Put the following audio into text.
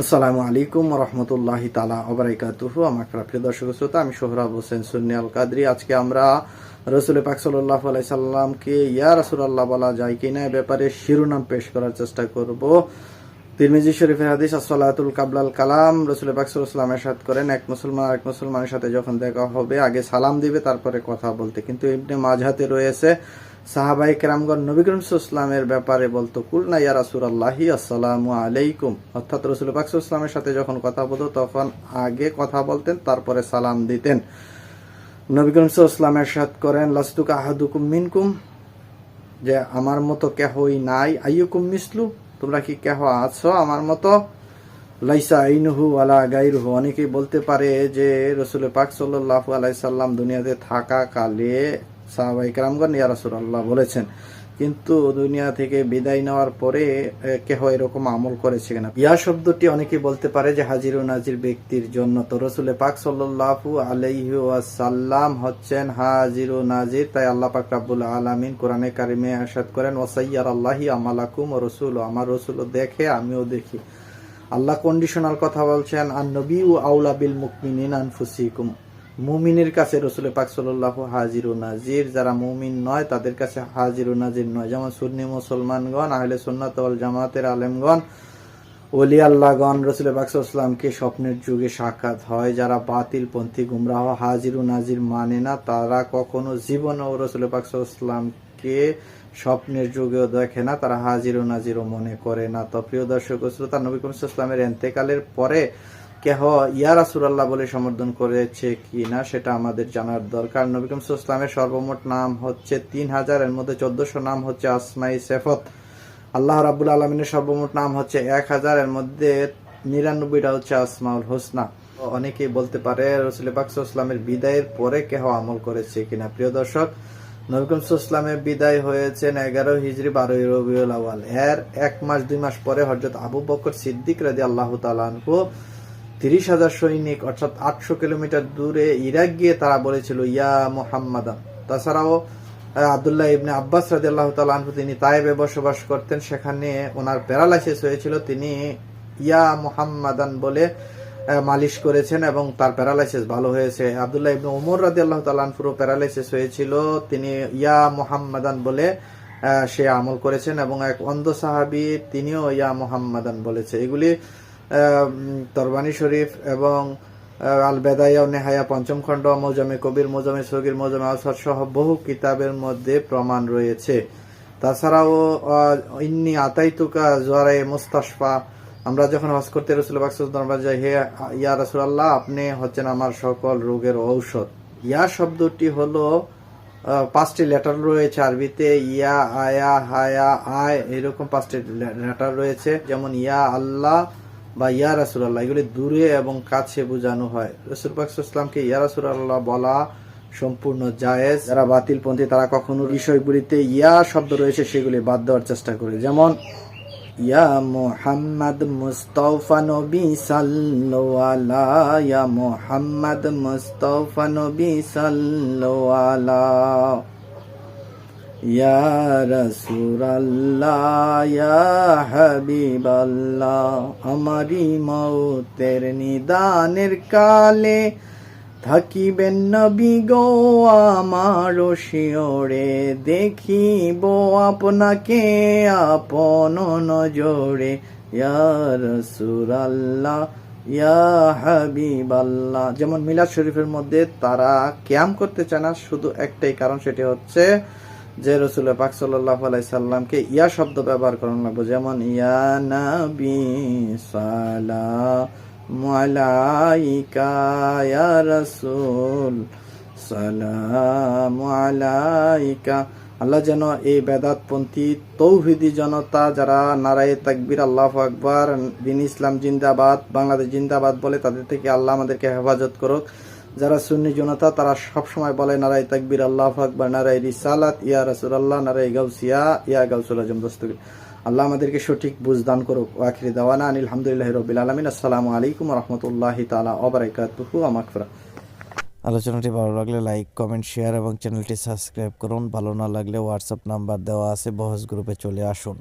আসসালামু আলাইকুম রহমতুল্লাহি তাআলা ওয়া বারাকাতুহু। আমার প্রিয় দর্শক শ্রোতা, আমি সোহরাব হোসেন সুন্নি আল কাদরি। আজকে আমরা রাসূল পাক সাল্লাল্লাহু আলাইহি সাল্লামকে ইয়া রাসূলুল্লাহ বলা যায় কিনা এ ব্যাপারে শিরোনাম পেশ করার চেষ্টা করব। তিরমিজি শরীফের হাদিস আসসালাতুল কাবলাল কালাম। রাসূল পাক সাল্লাল্লাহু আলাইহি ওয়াসাল্লাম ইরশাদ করেন, এক মুসলমান আরেক মুসলমানের সাথে যখন দেখা হবে আগে সালাম দিবে তারপরে কথা বলতে। কিন্তু ইবনে মাজাহতে রয়েছে সাহাবায়ে কেরামগণ নবী করিম সাল্লাল্লাহু আলাইহি ওয়াসাল্লামের ব্যাপারে বলতো কুলনা ইয়া রাসূলুল্লাহি আসসালামু আলাইকুম, অর্থাৎ রাসূল পাক সাল্লাল্লাহু আলাইহি ওয়াসাল্লামের সাথে যখন কথা বলতো তখন আগে কথা বলতেন তারপরে সালাম দিতেন। নবী করিম সাল্লাল্লাহু আলাইহি ওয়াসাল্লাম ইরশাদ করেন, লাস্তুকা আহাদুকুম মিনকুম, যে আমার মতো কেহই নাই, আইয়ুকুম মিসলু, তোমরা কি কেহ আছো আমার মতো, লাইসা আইনুহু ওয়ালা গায়রুহু। অনেকেই বলতে পারে যে রাসূল পাক সাল্লাল্লাহু আলাইহি সাল্লাম দুনিয়াতে থাকা কালে সাহাবায়ে কেরামগণ ইয়া রাসূলুল্লাহ বলেছেন, কিন্তু দুনিয়া থেকে বিদায় নেওয়ার পরে কেহ এরকম আমল করেছে কিনা। ইয়া শব্দটি অনেকেই বলতে পারে যে হাজির ও নাজির ব্যক্তির জন্য। তো রাসূল পাক সাল্লাল্লাহু আলাইহি ওয়াসাল্লাম হচ্ছেন হাজির ও নাজির, তাই আল্লাহ পাক রব্বুল আলামিন কোরআনে কারিমে ইরশাদ করেন, ওয়াসাইয়ারাল্লাহি আমালাকুম ওয়া রাসূলু, আমার রাসূলও দেখে আমিও দেখি। আল্লাহ কন্ডিশনাল কথা বলছেন, আন নবিয়্যু আউলা বিল মুমিনিনা আনফুসিকুম, মুমিনের কাছে রাসূল পাক সাল্লাল্লাহু হাজির ও নাজির, যারা মুমিন নয় তাদের কাছে হাজির ও নাজির নয়। যেমন সুন্নি মুসলমানগণ, আহলে সুন্নাত ওয়াল জামাতের আলেমগণ, ওলি আল্লাহগণ রাসূল পাক সাল্লাল্লাহু আলাইহি ওয়াসাল্লামকে স্বপ্নের যুগে সাক্ষাৎ হয়। যারা বাতিলপন্থী গুমরাহ হাজির ও নাজির মানে না, তারা কখনো জীবনেও রাসূল পাক সাল্লাল্লাহু আলাইহি ওয়াসাল্লামকে স্বপ্নের যুগেও দেখে না, তারা হাজির ও নাজিরও মনে করে না। তো প্রিয় দর্শক শ্রোতা, নবী করিম সাল্লাল্লাহু আলাইহি ওয়াসাল্লামের ইন্তেকালের পরে কেহ ইয়া রাসূলুল্লাহ বলে সম্বোধন করেছে কি না সেটা আমাদের জানার দরকার। নবী করিম সাল্লাল্লাহু আলাইহি ওয়াসাল্লামের সর্বমোট নাম হচ্ছে ৩০০০, এর মধ্যে ১৪০০ নাম হচ্ছে আসমাই সিফাত। আল্লাহ রাব্বুল আলামিনের সর্বমোট নাম হচ্ছে ১০০০, এর মধ্যে ৯৯টা হচ্ছে আসমাউল হোসনা। অনেকেই বলতে পারে রাসূল পাক সাল্লাল্লাহু আলাইহি ওয়াসাল্লামের বিদায়ের পরে কেহ আমল করেছে কিনা। প্রিয় দর্শক, নবী করিম সাল্লাল্লাহু আলাইহি ওয়াসাল্লামের বিদায় হয়েছেন ১১ হিজরি ১২ রবিউল আউয়াল। এর ১ মাস ২ মাস পরে হযরত আবু বকর সিদ্দিক রাদিয়াল্লাহু তাআলা আনহু ৩০,০০০ সৈনিক অর্থাৎ ৮০০ কিলোমিটার দূরে ইরাক গিয়ে তারা বলেছিল ইয়া মুহাম্মাদান। তাছাড়াও আব্দুল্লাহ ইবনে আব্বাস রাদিয়াল্লাহু তাআলা আনহু, তিনি তায়েবে বসবাস করতেন, সেখানে ওনার প্যারালাইসিস হয়েছিল, তিনি ইয়া মুহাম্মাদান বলে মালিশ করেছেন এবং তার প্যারালাইসিস ভালো হয়েছে। আব্দুল্লাহ ইবনে ওমর রাদিয়াল্লাহু তাআলা আনহুর প্যারালাইসিস হয়েছিল, তিনি ইয়া মুহাম্মাদান বলে সে আমল করেছেন এবং এক অন্ধ সাহাবী তিনিও ইয়া মুহাম্মাদান বলেছে। এগুলি তরবানী শরীফ এবং আল বেদায়া ও নেহায়া পঞ্চম খণ্ড, মৌজামে কবির, মৌজামে সগীর, মৌজামে আওসাত সহ বহু কিতাবের মধ্যে প্রমাণ রয়েছে। তাছাড়াও ইন্নী আতাইতুকা জুয়ারায়ে মুস্তাশফা, আমরা যখন হজ করতে রাসূল পাক সাল্লাল্লাহু আলাইহি ওয়াসাল্লাম যাই, হে ইয়া রাসূলুল্লাহ আপনি হচ্ছেন আমার সকল রোগের ঔষধ। ইয়া শব্দটি হলো ৫টি লেটার রয়েছে আরবিতে, ইয়া, আয়া, হায়া, আয়, এরকম ৫টি লেটার রয়েছে। যেমন ইয়া আল্লাহ বা ইয়া রাসূলুল্লাহ, এগুলি দূরে এবং কাছে বোঝানো হয়। রাসূল পাক সাল্লাল্লাহু আলাইহি ওয়াসাল্লামকে ইয়া রাসূলুল্লাহ বলা সম্পূর্ণ জায়েজ। যারা বাতিলপন্থী তারা কখনো বিষয়গুলিতে ইয়া শব্দ রয়েছে সেগুলি বাদ দেওয়ার চেষ্টা করে। যেমন ইয়া মুহাম্মদ মুস্তাফা নবী সাল্লাল্লাহু আলা, ইয়া মুহাম্মদ মুস্তাফা নবী সাল্লাল্লাহু আলা, ইয়া রাসূলুল্লাহ ইয়া হাবিবাল্লাহ, আমারি মওতের নিদানের কালে থাকিবেন নবী গো আমার শিয়রে, দেখিব আপনাকে আপন নজরে, ইয়া রাসূলুল্লাহ ইয়া হাবিবাল্লাহ। যেমন মিলাদ শরীফের মধ্যে তারা কিয়াম করতে চায় না, শুধু একটাই কারণ, সেটি হচ্ছে যে রাসূল পাক সাল্লাল্লাহু আলাইহি সাল্লামকে ইয়া শব্দ ব্যবহার করানো লাগবে। যেমন ইয়া নবী সালামু আলাইকা, ইয়া রাসূল সালামু আলাইকা। আল্লাহ যেন এই বেদাতপন্থী তৌহিদি জনতা যারা নারায়ে তাকবীর আল্লাহু আকবার, দ্বীন ইসলাম জিন্দাবাদ, বাংলাদেশ জিন্দাবাদ বলে, তাদের থেকে আল্লাহ আমাদেরকে হেফাজত করুক। যারা সুন্নি জনতা তারা সবসময় বলে নারায়ে তাকবীর আল্লাহু আকবার, নারায়ে রিসালাত, ইয়া রাসূলুল্লাহ, নারায়ে গাউসিয়া, ইয়া গাউসুল আজম দস্তগীর। আল্লাহ আমাদেরকে সঠিক বুঝ দান করুক। ওয়া আখিরি দাওয়ানা আনিল হামদুলিল্লাহি রাব্বিল আলামিন। আসসালামু আলাইকুম ওয়া রাহমাতুল্লাহি তাআলা ওয়া বারাকাতুহু ওয়া মাগফিরাহ। আলোচনাটি ভালো লাগলে লাইক, কমেন্ট, শেয়ার এবং চ্যানেলটি সাবস্ক্রাইব করুন। ভালো না লাগলে হোয়াটসঅ্যাপ নাম্বার দেওয়া আছে, বহস গ্রুপে চলে আসুন।